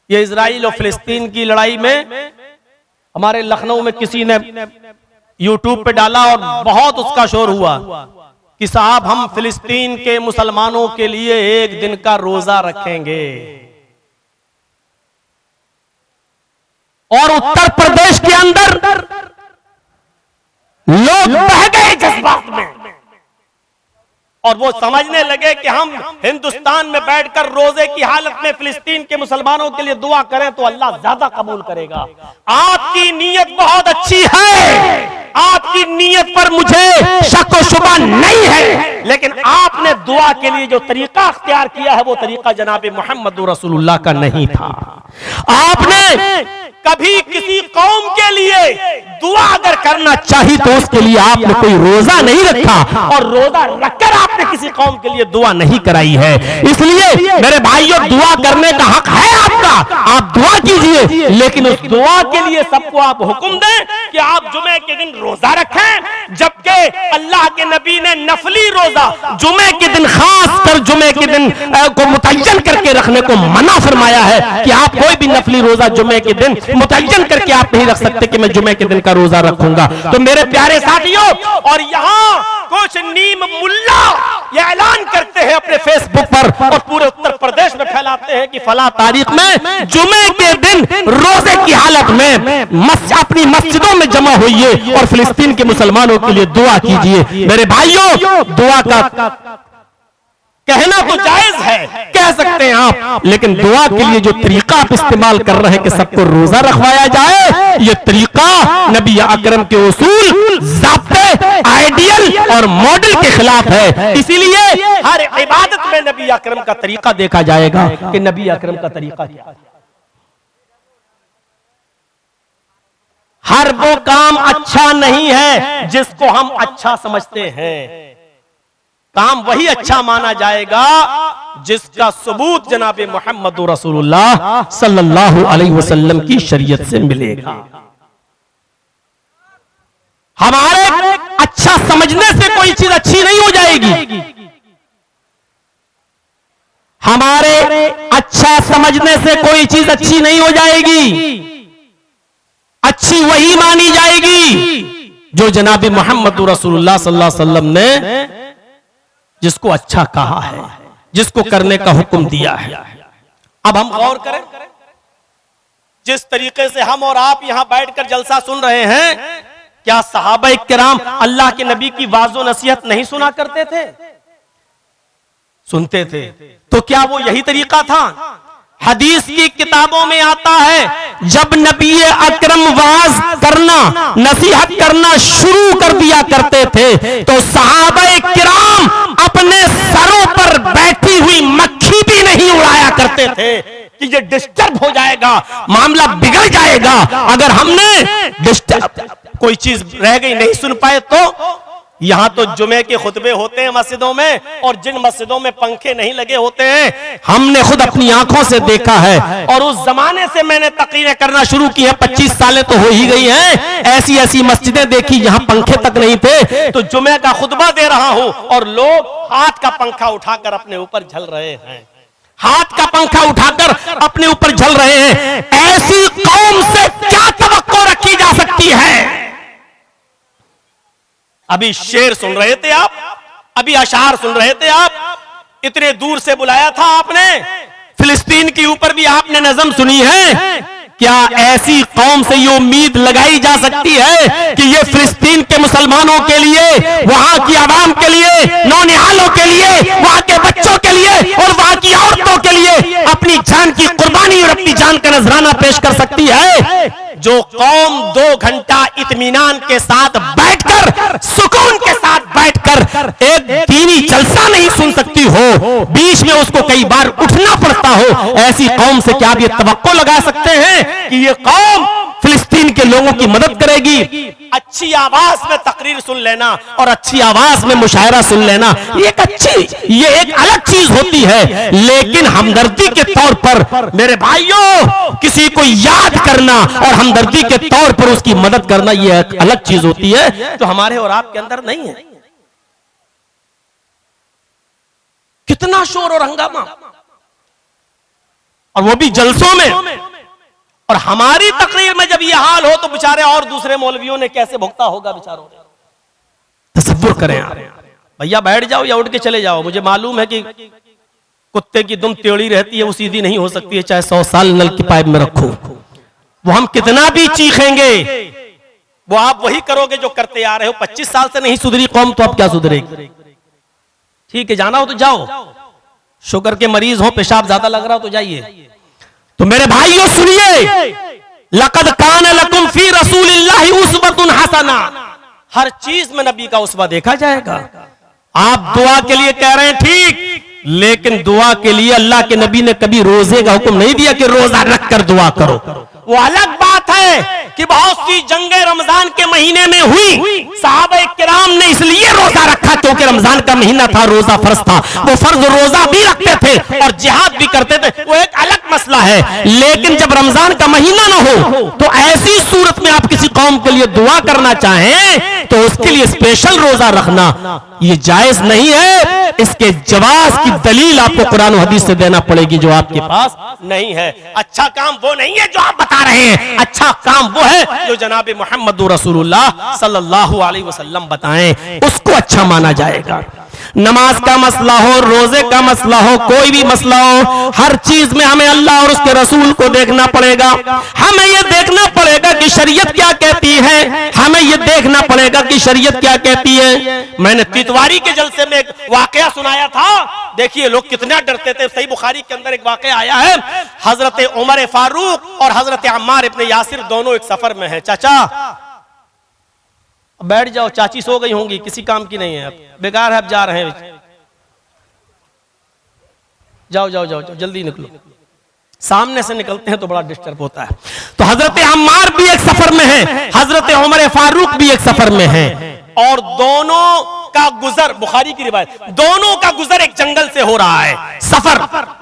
ये इजराइल और फिलिस्तीन की लड़ाई में हमारे लखनऊ में किसी ने यूट्यूब पे डाला और बहुत उसका शोर हुआ कि साहब हम फिलिस्तीन के मुसलमानों के लिए एक दिन का रोजा रखेंगे। और उत्तर प्रदेश के अंदर लोग बह गए जज्बात में और वो समझने लगे कि हम हिंदुस्तान में बैठकर रोजे की हालत में फिलिस्तीन के मुसलमानों के लिए दुआ करें तो अल्लाह ज्यादा कबूल करेगा। आपकी नीयत बहुत अच्छी है, आपकी नीयत पर मुझे शक व शुबा नहीं है, लेकिन आपने दुआ के लिए जो तरीका अख्तियार किया है वो तरीका जनाब मोहम्मद रसूलुल्लाह का नहीं था। आपने कभी किसी कौम के लिए दुआ अगर करना चाहिए तो उसके लिए आपने कोई रोजा नहीं रखा और रोजा रखकर आपने किसी कौम के लिए दुआ नहीं कराई है। इसलिए मेरे भाइयों, दुआ करने का हक है आपका, आप दुआ कीजिए, लेकिन उस दुआ के लिए सबको आप हुक्म दें कि आप जुमे के दिन रोजा रखें, जबकि अल्लाह के नबी ने नफली रोजा जुमे के दिन, खास कर जुमे के दिन को मुतय्यन करके रखने को मना फरमाया है कि आप कोई भी नफली रोजा जुमे के दिन मुतय्यन करके आप नहीं रख सकते कि मैं जुमे के दिन का रोजा रखूंगा। तो मेरे प्यारे साथियों, और यहाँ कुछ नीम मुल्ला ये ऐलान करते हैं अपने फेसबुक पर और पूरे उत्तर प्रदेश में फैलाते हैं कि फला तारीख में जुमे के दिन रोजे की हालत में अपनी मस्जिदों में जमा होइए और फिलिस्तीन के मुसलमानों के लिए दुआ कीजिए। मेरे भाइयों, दुआ का कहना तो जायज है, कह सकते हैं आप, लेकिन दुआ के लिए जो तरीका आप इस्तेमाल कर रहे हैं कि सबको रोजा रखवाया जाए, ये तरीका नबी अकरम के उसूल, ज़ाब्ते, आइडियल और मॉडल के खिलाफ है। इसीलिए हर इबादत में नबी अकरम का तरीका देखा जाएगा कि नबी अकरम का तरीका क्या है। हर वो काम अच्छा नहीं है जिसको हम अच्छा समझते हैं। काम वही अच्छा माना जाएगा जिसका सबूत जनाब मोहम्मद रसूलुल्लाह सल्लल्लाहु अलैहि वसल्लम की शरीयत से मिलेगा। हमारे अच्छा समझने से कोई चीज अच्छी नहीं हो जाएगी, हमारे अच्छा समझने से कोई चीज अच्छी नहीं हो जाएगी। अच्छी वही मानी जाएगी जो जनाब मोहम्मद रसूलुल्लाह सल्लल्लाहु अलैहि वसल्लम ने जिसको अच्छा कहा है, जिसको करने का हुक्म दिया है। अब हम गौर करें, जिस तरीके से हम और आप यहां बैठकर जलसा सुन रहे हैं, क्या सहाबा किराम अल्लाह के नबी की वाज़ो नसीहत नहीं सुना करते थे? सुनते थे। तो क्या वो यही तरीका था? हदीस की किताबों में आता है, जब नबी अकरम वाज करना, नसीहत करना शुरू कर दिया करते थे तो सहाबाए किराम अपने सरों पर बैठी हुई मक्खी भी नहीं उड़ाया करते थे कि ये डिस्टर्ब हो जाएगा, मामला बिगड़ जाएगा। अगर हमने डिस्टर्ब कोई चीज रह गई, नहीं सुन पाए तो यहां तो जुमे के खुतबे होते हैं मस्जिदों में, और जिन मस्जिदों में पंखे नहीं लगे होते हैं, हमने खुद अपनी आंखों से देखा है। और उस जमाने से मैंने तकरीरें करना शुरू की है, 25 सालें तो हो ही गई हैं। ऐसी ऐसी मस्जिदें देखी जहां पंखे तक नहीं थे, तो जुमे का खुतबा दे रहा हूं और लोग हाथ का पंखा उठाकर अपने ऊपर झल रहे हैं, हाथ का पंखा उठाकर अपने ऊपर झल रहे हैं। ऐसी कौम से क्या तवक्को रखी जा सकती है? अभी शेर सुन रहे थे आप, अभी अशार सुन रहे थे आप, इतने दूर से बुलाया था आपने, फिलिस्तीन के ऊपर भी आपने नज़म सुनी है। क्या ऐसी कौम से ये उम्मीद लगाई जा सकती है कि ये फिलिस्तीन के मुसलमानों के लिए, वहां की आवाम के लिए, नौनिहालों के लिए, वहां के बच्चों के लिए और वहां की औरतों के लिए अपनी जान की कुर्बानी और अपनी जान का नजराना पेश कर सकती है? जो कौम 2 घंटा इत्मीनान के साथ बैठकर, सुकून के साथ बैठकर एक दीनी जलसा नहीं सुन सकती हो, बीच में उसको कई बार उठना पड़ता हो, ऐसी कौम से क्या आप ये तवक्को लगा सकते हैं कि ये कौम फिलिस्तीन के लोगों की मदद करेगी? अच्छी आवाज में तकरीर सुन लेना और अच्छी आवाज में मुशायरा सुन लेना, ये एक अलग चीज होती है, लेकिन हमदर्दी के तौर पर मेरे भाइयों किसी को याद करना और हमदर्दी के तौर पर उसकी मदद करना, ये एक अलग चीज होती है जो हमारे और आपके अंदर नहीं है। कितना शोर और हंगामा, और वो भी जलसों में। और हमारी तकरीर में जब ये हाल हो तो बेचारे और दूसरे मौलवियों ने कैसे भुगता होगा बेचारों ने। तसव्वुर करें आप। भैया बैठ जाओ या उठ के चले जाओ। मुझे मालूम है कि कुत्ते की दुम टेढ़ी रहती है, वो सीधी नहीं हो सकती है, चाहे 100 साल नल की पाइप में रखो। वो हम कितना भी चीखेंगे, वो आप वही करोगे जो करते आ रहे हो। 25 साल से नहीं सुधरी कौम तो अब क्या सुधरेगी। ठीक है, जाना हो तो जाओ, शुगर के मरीज हो, पेशाब ज्यादा लग रहा हो तो जाइए। तो मेरे भाइयों सुनिए, लक़द कान लकुम फी रसूलिल्लाहि उस्वतुन हसना। हर चीज में नबी का उस्वा देखा जाएगा। आप दुआ के लिए कह रहे हैं ठीक, लेकिन दुआ के लिए अल्लाह के नबी ने कभी रोजे का हुक्म नहीं दिया कि रोजा रख कर दुआ करो। वो अलग बात है कि बहुत सी जंगे रमजान के महीने में हुई, सहाबा किराम ने इसलिए रोजा रखा क्योंकि रमजान का महीना था, रोजा फर्ज था। वो फर्ज रोजा भी रखते थे और जिहाद भी करते थे, वो एक अलग मसला है। लेकिन जब रमजान का महीना ना हो तो ऐसी सूरत में आप किसी कौम के लिए दुआ करना चाहें तो उसके लिए स्पेशल रोजा रखना ये जायज नहीं है। इसके जवाब की दलील आपको कुरान और हदीस से देना पड़ेगी जो आपके पास नहीं है। अच्छा काम वो नहीं है जो आप बता रहे हैं, अच्छा काम वो है जो जनाब मोहम्मद रसूलुल्लाह सल्लल्लाहु अलैहि वसल्लम बताएं, उसको अच्छा माना जाएगा। नमाज का मसला हो, रोजे का मसला हो, कोई भी मसला हो, हर चीज में हमें अल्लाह और उसके रसूल को देखना पड़ेगा। हमें यह देखना पड़ेगा कि शरीयत क्या कहती है, हमें यह देखना पड़ेगा कि शरीयत क्या कहती है। मैंने तितवारी के जलसे में एक वाकया सुनाया था, देखिए लोग कितना डरते थे। सही बुखारी के अंदर एक वाकया आया है, हजरत उमर फारूक और हजरत अम्मार इब्ने यासिर दोनों एक सफर में है। चाचा बैठ जाओ, चाची सो गई होंगी, किसी काम की नहीं है, अब बेकार है, अब जा रहे हैं, जाओ जाओ जाओ जाओ जल्दी निकलो। सामने से निकलते हैं तो बड़ा डिस्टर्ब होता है। तो हजरत अम्मार भी एक सफर में है, हजरत उमर फारूक भी एक सफर में है, और दोनों का गुजर, बुखारी की रिवायत, दोनों का गुजर एक जंगल से हो रहा है। सफर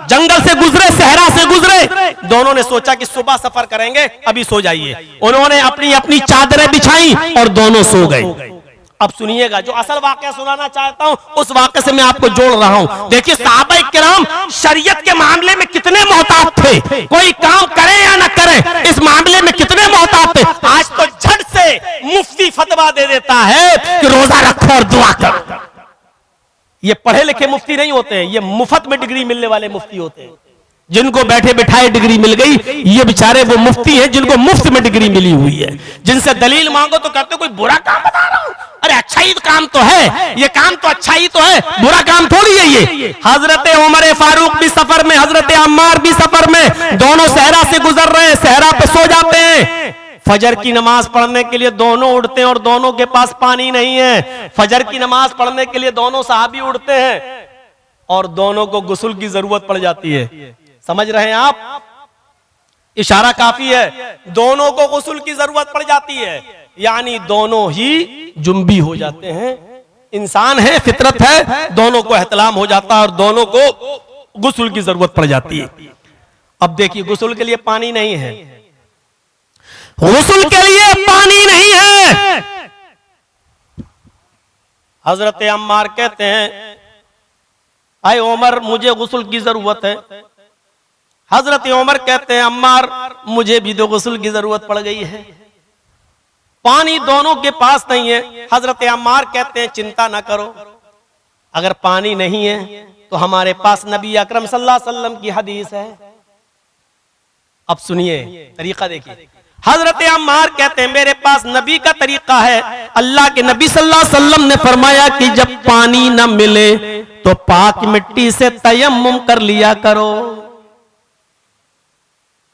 जंगल से गुजरे, सहरा से गुजरे। दोनों ने सोचा कि सुबह सफर करेंगे, अभी सो जाइए। उन्होंने अपनी अपनी चादरें बिछाई और दोनों सो गए। अब सुनिएगा, जो असल वाकया सुनाना चाहता हूं उस वाकये से मैं आपको जोड़ रहा हूं। देखिए साहबा किराम शरीयत के मामले में कितने मोहतात थे, कोई काम करे या ना करे इस मामले में कितने मोहतात थे। आज तो झट से मुफ्ती फतवा दे देता है कि रोजा रखो और दुआ करो। ये पढ़े लिखे मुफ्ती नहीं होते हैं, ये मुफ्त में डिग्री मिलने वाले मुफ्ती होते हैं। जिनको बैठे बिठाए डिग्री मिल गई, ये बेचारे वो मुफ्ती हैं जिनको मुफ्त में डिग्री मिली हुई है। जिनसे दलील मांगो तो कहते कोई बुरा काम बता रहा हूं, अरे अच्छा ही काम तो है, ये काम तो अच्छा ही तो है, बुरा काम थोड़ी है ये। हजरत उमर फारूक भी सफर में, हजरत अम्मार भी सफर में, दोनों सहरा से गुजर रहे हैं, सहरा पे सो जाते हैं। फजर की नमाज पढ़ने के लिए दोनों उठते हैं और दोनों के पास पानी नहीं है। फजर की नमाज पढ़ने के लिए दोनों सहाबी उठते हैं और दोनों को गुस्ल की जरूरत पड़ जाती है। समझ रहे हैं आप, इशारा काफी है, दोनों को गुस्ल की जरूरत पड़ जाती है, यानी दोनों ही जुम्बी हो जाते हैं। इंसान है, फितरत है, दोनों को एहतलाम हो जाता है और दोनों को गुस्ल की जरूरत पड़ जाती है। अब देखिए गुस्ल के लिए पानी नहीं है, गुस्ल के लिए पानी नहीं है। हजरत अम्मार कहते हैं आए उमर मुझे गुस्ल की जरूरत है। हजरत उमर कहते हैं अम्मार मुझे भी तो गुस्ल की जरूरत पड़ गई है, पानी दोनों के पास नहीं है। हजरत अम्मार कहते हैं चिंता ना करो, अगर पानी नहीं है तो हमारे पास नबी अकरम सल्लल्लाहु अलैहि वसल्लम की हदीस है। अब सुनिए तरीका देखिए, हजरत अम्मार कहते हैं मेरे पास नबी का तरीका है। अल्लाह के नबी सल्लल्लाहु अलैहि वसल्लम ने फरमाया कि जब पानी न मिले तो पाक मिट्टी से तयम्मुम कर लिया करो।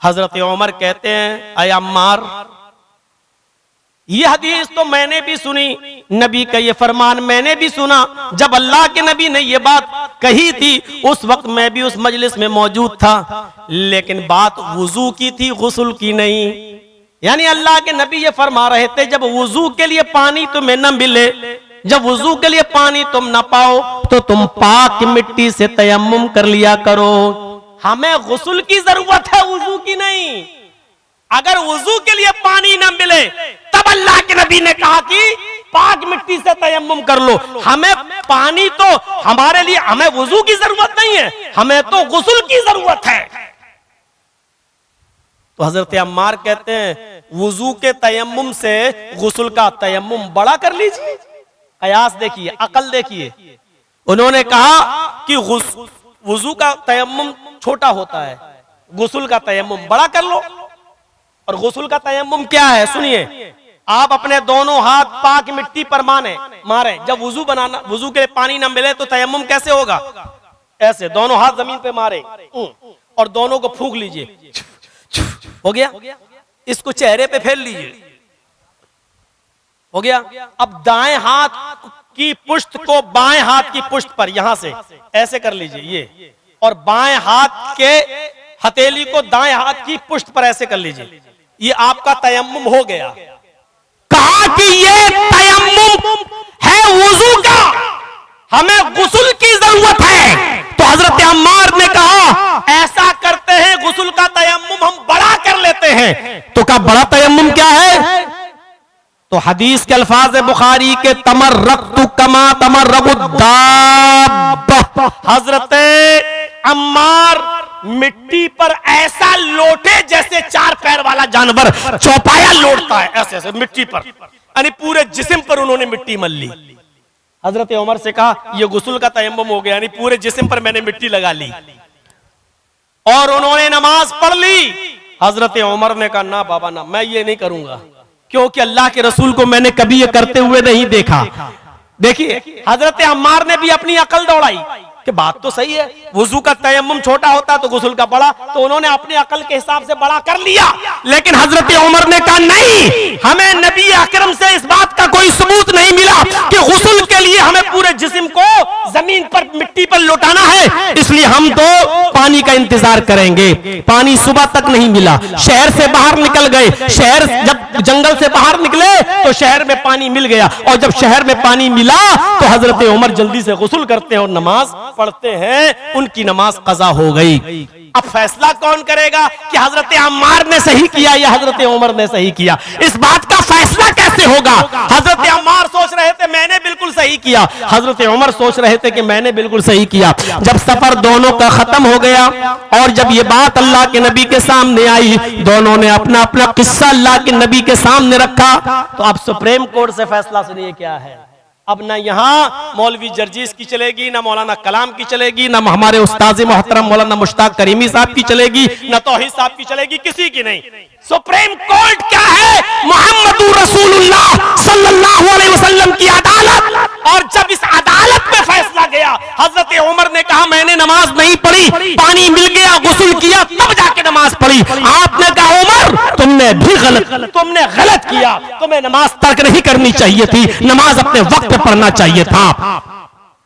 हजरत उमर कहते हैं अय अम्मार, ये हदीस तो मैंने भी सुनी, नबी का ये फरमान मैंने भी सुना। जब अल्लाह के नबी ने ये बात कही थी उस वक्त मैं भी उस मजलिस में मौजूद था, लेकिन बात वुजू की थी, गुस्ल की नहीं। यानी अल्लाह के नबी ये फरमा रहे थे जब वुजू के लिए पानी तुम्हें न मिले, जब वुजू के लिए पानी तुम न पाओ तो तुम पाक मिट्टी से तयम्मुम कर लिया करो। हमें गुस्ल की जरूरत है, वुजू की नहीं। अगर वुजू के लिए पानी न मिले तब अल्लाह के नबी ने कहा कि पाक मिट्टी से तयम्मुम कर लो। हमें पानी तो हमारे लिए, हमें वुजू की जरूरत नहीं है, हमें तो गुस्ल की जरूरत है। तो हजरत अम्मार कहते हैं वुजू के तयम्मुम से गुस्ल का तयम्मुम बड़ा कर लीजिए। कयास देखिए, अकल देखिए। उन्होंने कहा कि वुजू का तयम्मुम छोटा होता है, गुस्ल का तयम्मुम बड़ा कर लो। और गुस्ल का तयम्मुम क्या है सुनिए, आप अपने दोनों हाथ पाक मिट्टी पर मारे। जब वुजू बनाना, वुजू के लिए पानी ना मिले तो तयम्मुम कैसे होगा? ऐसे दोनों हाथ जमीन पे मारे और दोनों को फूंक लीजिए, हो गया। इसको चेहरे पे फैल लीजिए, हो गया। अब दाएं हाथ की पुष्ट को बाएं हाथ की पुष्ट पर यहां से ऐसे कर लीजिए ये, और बाएं हाथ के हथेली को दाएं हाथ की पुष्ट पर ऐसे कर लीजिए। ये आपका तयम्मुम हो गया। कहा कि ये तयम्मुम है वुजू का, हमें गुस्ल की जरूरत है। तो हजरत अम्मार ने कहा ऐसा करते हैं, गुस्ल का तयम्मुम हम बड़ा कर लेते हैं। तो क्या बड़ा तयम्मुम क्या है? तो हदीस के अल्फाज बुखारी के तमर्रक्तु कमा तमर्रकुद्दाब, हजरत अम्मार मिट्टी पर ऐसा लोटे जैसे चार पैर वाला जानवर चौपाया लौटता है, ऐसे ऐसे मिट्टी पर, यानी पूरे जिस्म पर उन्होंने मिट्टी मल ली। हजरत उमर से कहा यह गुस्ल का तयम्मुम हो गया, यानी पूरे जिस्म पर मैंने मिट्टी लगा ली। और उन्होंने नमाज पढ़ ली। हजरत उमर ने कहा ना बाबा ना, मैं ये नहीं करूंगा, क्योंकि अल्लाह के रसूल को मैंने कभी ये करते हुए नहीं देखा। देखिए हजरत अम्मार ने भी अपनी अकल दौड़ाई कि बात तो सही है, वुजू का तयम्मुम छोटा होता तो गुस्ल का बड़ा, तो उन्होंने अपनी अकल के हिसाब से बड़ा कर लिया। लेकिन हजरत उमर ने कहा नहीं, हमें नबी अकरम से इस बात का कोई सबूत नहीं मिला कि गुस्ल के लिए हमें पूरे जिस्म को जमीन पर मिट्टी पर लौटाना है, इसलिए हम तो पानी का इंतजार करेंगे। पानी सुबह तक नहीं मिला, शहर से बाहर निकल गए, शहर जब जंगल से बाहर निकले तो शहर में पानी मिल गया, और जब शहर में पानी मिला तो हजरत उमर जल्दी से गुस्ल करते हैं और नमाज पढ़ते हैं, उनकी नमाज कज़ा हो गई। अब फैसला कौन करेगा कि हजरत अम्मार ने सही किया या हजरत उमर ने सही किया? इस बात का फैसला कैसे होगा? हजरत अम्मार सोच रहे थे मैंने बिल्कुल सही किया, हजरत उमर सोच रहे थे कि मैंने बिल्कुल सही किया। जब सफर दोनों का खत्म हो गया और जब ये बात अल्लाह के नबी के सामने आई, दोनों ने अपना अपना किस्सा अल्लाह के नबी के सामने रखा। तो अब सुप्रीम कोर्ट से फैसला सुनिए क्या है। अब ना यहाँ मौलवी जर्जीस की चलेगी, ना मौलाना कलाम की चलेगी, ना हमारे उस्ताद मोहतरम मौलाना मुश्ताक करीमी साहब की चलेगी, ना तौहीद साहब की चलेगी, किसी की नहीं। सुप्रीम कोर्ट क्या है? मोहम्मदुर रसूलुल्लाह सल्लल्लाहु अलैहि वसल्लम की अदालत। और जब इस अदालत में फैसला गया, हजरत उमर ने कहा मैंने नमाज नहीं पढ़ी, पानी मिल गया, गुस्ल किया, तब जाके नमाज पढ़ी। आपने कहा उमर तुमने भी गलत किया, तुम्हें नमाज तर्क नहीं करनी चाहिए थी, नमाज अपने वक्त पे पढ़ना चाहिए था।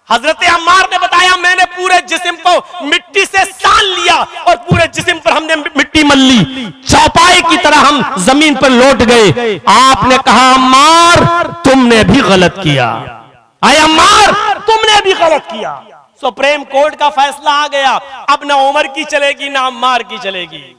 हजरत अम्मार ने बताया मैंने पूरे जिस्म को मिट्टी से सान लिया और पूरे जिस्म पर हमने मिट्टी मल ली, चौपाई की तरह हम जमीन पर लौट गए। आपने कहा अम्मार तुमने भी गलत किया, आए अम्मार तुमने भी गलत किया। सुप्रीम कोर्ट का फैसला आ गया। अब ना उमर की चलेगी ना अम्मार की चलेगी,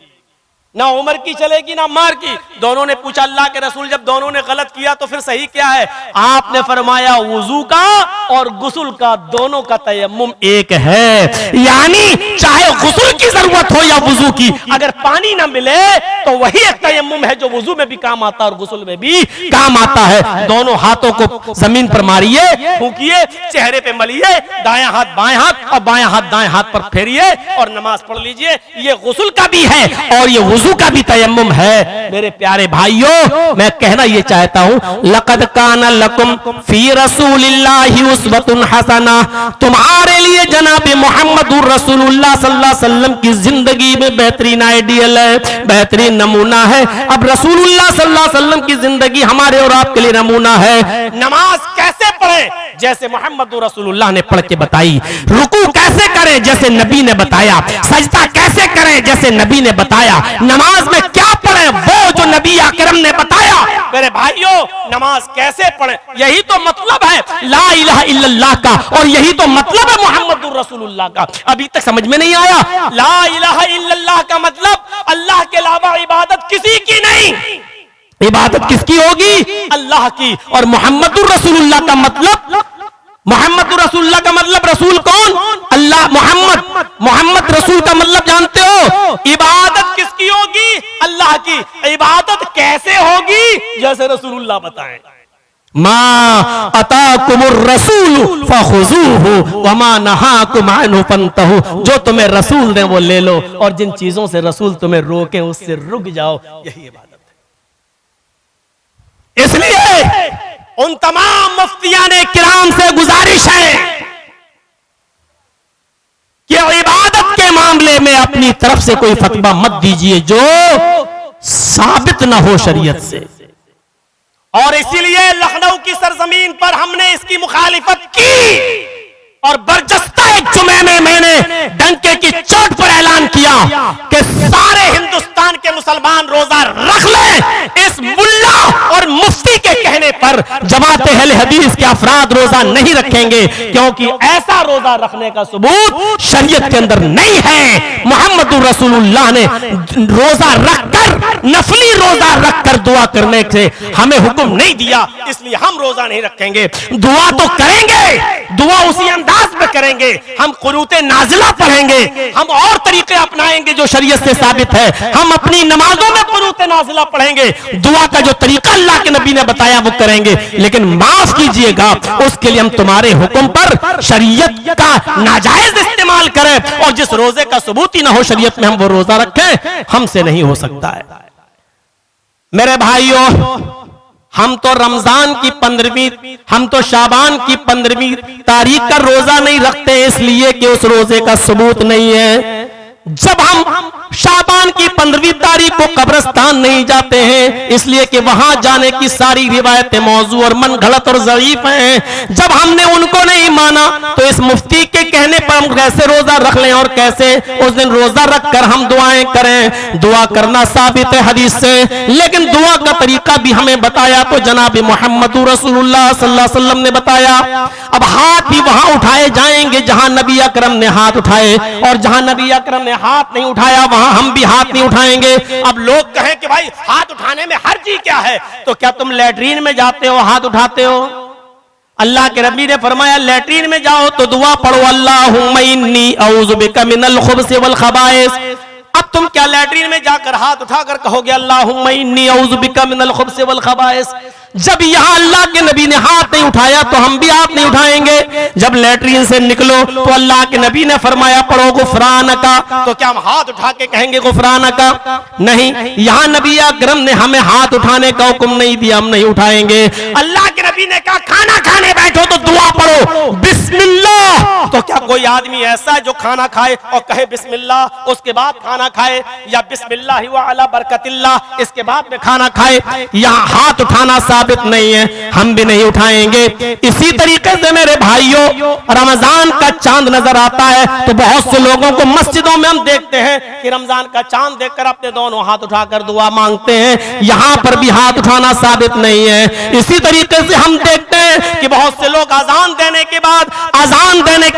ना उमर की चलेगी ना अम्मार की। दोनों ने पूछा अल्लाह के रसूल जब दोनों ने गलत किया तो फिर सही क्या है? आपने फरमाया वुजू का और गुस्ल का दोनों का तयम्मुम एक है, यानी चाहे गुस्ल की जरूरत हो या वुजू की, अगर पानी ना मिले तो वही एक तयम्मुम है जो वुजू में भी काम आता है और गुस्ल में भी काम आता है। दोनों हाथों को जमीन पर मारिए, फूकिए, चेहरे पे मलिए, दायां हाथ बाएं हाथ और बायां हाथ दाएं हाथ पर फेरिए और नमाज पढ़ लीजिए। ये गुस्ल का भी है और ये वुजू का भी तयम्मुम है। मेरे प्यारे भाइयों, मैं कहना ये चाहता हूं लक़द काना लकुम फी रसूलिल्लाहि उस्वतुन हसना, तुम्हारे लिए जनाब मोहम्मदुर रसूलुल्लाह सल्लल्लाहु अलैहि वसल्लम की जिंदगी में बेहतरीन आइडियल है, बेहतरीन नमूना है। अब रसूलुल्लाह सल्लल्लाहु अलैहि वसल्लम की जिंदगी हमारे और आपके लिए नमूना है। नमाज कैसे पढ़े? जैसे मोहम्मदुर रसूलुल्लाह ने पढ़ के बताई। रुकू कैसे करें? जैसे नबी ने बताया। सजदा कैसे करें? जैसे नबी ने बताया। नमाज में क्या पढ़ें? वो जो नबी अकरम ने बताया। मेरे भाइयों, नमाज कैसे पढ़ें? यही तो मतलब है ला इलाहा इल्लल्लाह का, और यही तो मतलब है मोहम्मदुर रसूलुल्लाह का। अभी तक समझ में नहीं आया? ला इलाहा इल्लल्लाह का मतलब अल्लाह के अलावा इबादत किसी की नहीं, इबादत किसकी होगी? अल्लाह की। और मोहम्मदुर रसूलुल्लाह का मतलब, मोहम्मदुर रसूलुल्लाह का मतलब रसूल कौन? अल्लाह। मोहम्मद रसूल का मतलब जानते हो? इबादत किसकी होगी? अल्लाह अल्लाह की इबादत कैसे होगी, जैसे रसूलुल्लाह बताएं। मा अताकुमुर रसूल फखुजूहु वमा नहाकुम अन्हु फंतहु, जो तुम्हें रसूल दें वो ले लो, और जिन चीजों से रसूल तुम्हें रोके उससे रुक जाओ, यही इबादत है। इसलिए उन तमाम मुफ्तियाने किराम से गुजारिश है कि इबादत के मामले में अपनी तरफ से कोई फतवा मत दीजिए जो साबित ना हो शरीयत से। और इसीलिए लखनऊ की सरजमीन पर हमने इसकी मुखालिफत की और बरजस्ता एक जुमे में मैंने डंके की चोट पर ऐलान किया कि सारे हिंदुस्तान के मुसलमान रोजा रख लें। इस मुल्ला और मुफ्ती के कहने पर जमात अहले हदीस के अफराद रोजा नहीं रखेंगे, क्योंकि ऐसा रोजा रखने का सबूत शरीयत के अंदर नहीं है। मोहम्मद रसूलुल्लाह ने रोजा रखकर, नफली रोजा रखकर दुआ करने से हमें हुक्म नहीं दिया, इसलिए हम रोजा नहीं रखेंगे। दुआ तो करेंगे, दुआ उसी अंदाज में करेंगे, हम कुनूते नाजिला पढ़ेंगे, हम और तरीके अपनाएंगे जो शरीयत से साबित है। हम अपनी नमाजों में कुनूते नाजिला पढ़ेंगे, दुआ का जो तरीका अल्लाह के नबी ने बताया वो करेंगे। लेकिन माफ कीजिएगा, उसके लिए हम तुम्हारे हुक्म पर शरीयत का नाजायज इस्तेमाल करें और जिस रोजे का सबूत ही ना हो शरीयत में हम वो रोजा रखें, हमसे नहीं हो सकता है। मेरे भाइयों, हम तो रमजान की 15वीं, हम तो शाबान की 15वीं तारीख का रोजा नहीं रखते इसलिए कि उस रोजे का सबूत नहीं है। जब हम शाबान की 15वीं तारीख को कब्रिस्तान नहीं जाते हैं इसलिए कि वहां जाने की सारी रिवायतें मौजू और मन गलत और ज़ईफ हैं। जब हमने उनको नहीं माना तो इस मुफ्ती के कहने पर हम कैसे रोजा रख लें और कैसे उस दिन रोजा रखकर हम दुआएं करें। दुआ करना साबित है हदीस से, लेकिन दुआ का तरीका भी हमें बताया तो जनाब मोहम्मद रसूलुल्लाह सल्लल्लाहु अलैहि वसल्लम ने बताया। अब हाथ भी वहां उठाए जाएंगे जहां नबी अकरम ने हाथ उठाए, और जहां नबी अकरम ने हाथ नहीं उठाया वहां हम भी हाथ नहीं उठाएंगे। अब लोग कहें कि भाई हाथ उठाने में हर्ज क्या है, तो क्या तुम लैट्रीन में जाते हो हाथ उठाते हो? अल्लाह के नबी ने फरमाया लैट्रीन में जाओ तो दुआ पढ़ो, अल्लाहुम्मा इन्नी औज़ु बिका मिनल खुब्स वल खबाइस। अब तुम क्या लैट्रीन में जाकर हाथ उठाकर कहोगे अल्लाहुम्मा इन्नी औज़ु बिका मिनल खुब्स वल खबाइस? जब यहां अल्लाह के नबी ने हाथ नहीं उठाया तो हम भी हाथ नहीं उठाएंगे। जब लैट्रीन से निकलो तो अल्लाह के नबी ने फरमाया पढ़ो गुफरान का, तो क्या हम हाथ उठा के कहेंगे गुफरान का? नहीं, यहां नबी अकरम ने हमें हाथ उठाने का हुक्म नहीं दिया, हम नहीं उठाएंगे। अल्लाह के नबी ने कहा खाना खाने बैठो तो दुआ पढ़ो बिस्मिल्लाह। तो क्या कोई आदमी ऐसा है जो खाना खाए और कहे बिस्मिल्लाह, उसके बाद खाना खाए, या बिस्मिल्लाह व अला बरकतिल्लाह इसके बाद में खाना खाए? यहां हाथ उठाना साबित नहीं है, हम भी नहीं उठाएंगे। इसी तरीके से मेरे भाइयों, रमजान का चांद नजर आता है तो बहुत से लोगों को मस्जिदों में हम देखते हैं कि रमजान का चांद देखकर अपने दोनों हाथ उठाकर दुआ मांगते हैं। यहां पर भी हाथ उठाना साबित नहीं है। इसी तरीके से हम देखते हैं कि बहुत से लोग अजान देने के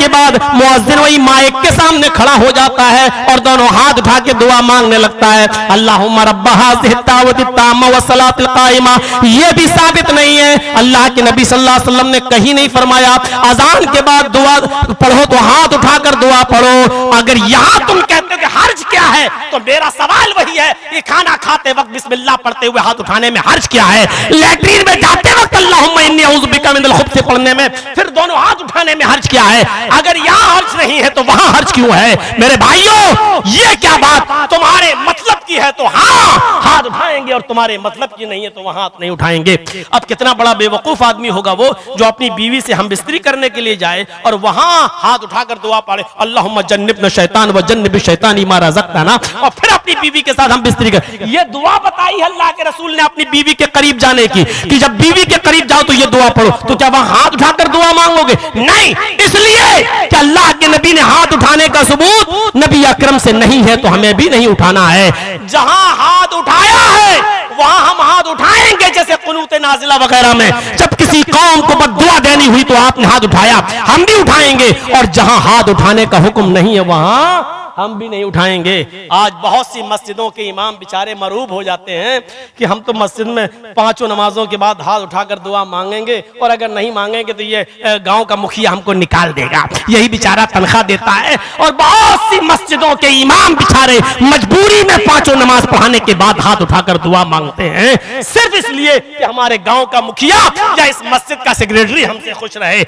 बाद मुअज्जिन वही माइक के सामने खड़ा हो जाता है और दोनों हाथ उठा के दुआ मांगने लगता है, अल्लाहुम्मा रब्बा हाज़िहि दावति ताम्मा व सलातिल काइमा। ये भी साबित नहीं है। अल्लाह के नबी सल्लल्लाहु अलैहि वसल्लम ने कहीं नहीं फरमाया अजान के बाद दुआ पढ़ो तो हाथ उठाकर दुआ पढ़ो। अगर यहां तुम कहते हो कि हर्ज क्या है, तो मेरा सवाल वही है कि खाना खाते वक्त बिस्मिल्लाह पढ़ते हुए हाथ उठाने में हर्ज क्या है? लैट्रीन में जाते वक्त अल्लाहुम्मा इन्नी औज़ु बिका मिनल खुब्स पढ़ने में फिर दोनों हाथ उठाने में हर्ज क्या है? अगर यहां हर्ज नहीं है तो वहां हर्ज क्यों है? मेरे भाइयों, ये क्या बात तुम्हारे मतलब की है तो हाँ हाथ उठाएंगे, और तुम्हारे मतलब की नहीं है तो वहां हाथ नहीं उठाएंगे। अब कितना बड़ा बेवकूफ आदमी होगा वो जो अपनी बीवी से हम बिस्तरी करने के लिए जाए और वहां हाथ उठाकर दुआ पढ़े अल्लाहुम्मा जन्निबना शैतान व जन्निब शैतानी मा रज़क़तना, और फिर अपनी बीवी के साथ हम बिस्तरी कर। ये दुआ बताई है अल्लाह के रसूल ने अपनी बीवी के करीब जाने की कि जब बीवी के करीब जाओ तो ये दुआ पढ़ो। तो क्या वहां हाथ उठाकर दुआ मांगोगे? नहीं, इसलिए कि अल्लाह के नबी ने हाथ उठाने का सबूत नबी अकरम से नहीं है तो हमें भी नहीं उठाना है। जहां हाथ उठाया है वहां हम हाथ उठाएंगे, जैसे कुनूत नाजिला वगैरह में जब किसी कौम को बद्दुआ देनी हुई तो आपने हाथ उठाया, हम भी उठाएंगे। और जहां हाथ उठाने का हुक्म नहीं है वहां हम भी नहीं उठाएंगे। आज बहुत सी मस्जिदों के इमाम बेचारे मरूब हो जाते हैं कि हम तो मस्जिद में 5 नमाजों के बाद हाथ उठाकर दुआ मांगेंगे, और अगर नहीं मांगेंगे तो ये गांव का मुखिया हमको निकाल देगा, यही बेचारा तनख्वाह देता है। और बहुत सी मस्जिदों के इमाम बेचारे मजबूरी में 5 नमाज पढ़ाने के बाद हाथ उठाकर दुआ मांगते हैं, सिर्फ इसलिए कि हमारे गांव का मुखिया या इस मस्जिद का सेक्रेटरी हमसे खुश रहे।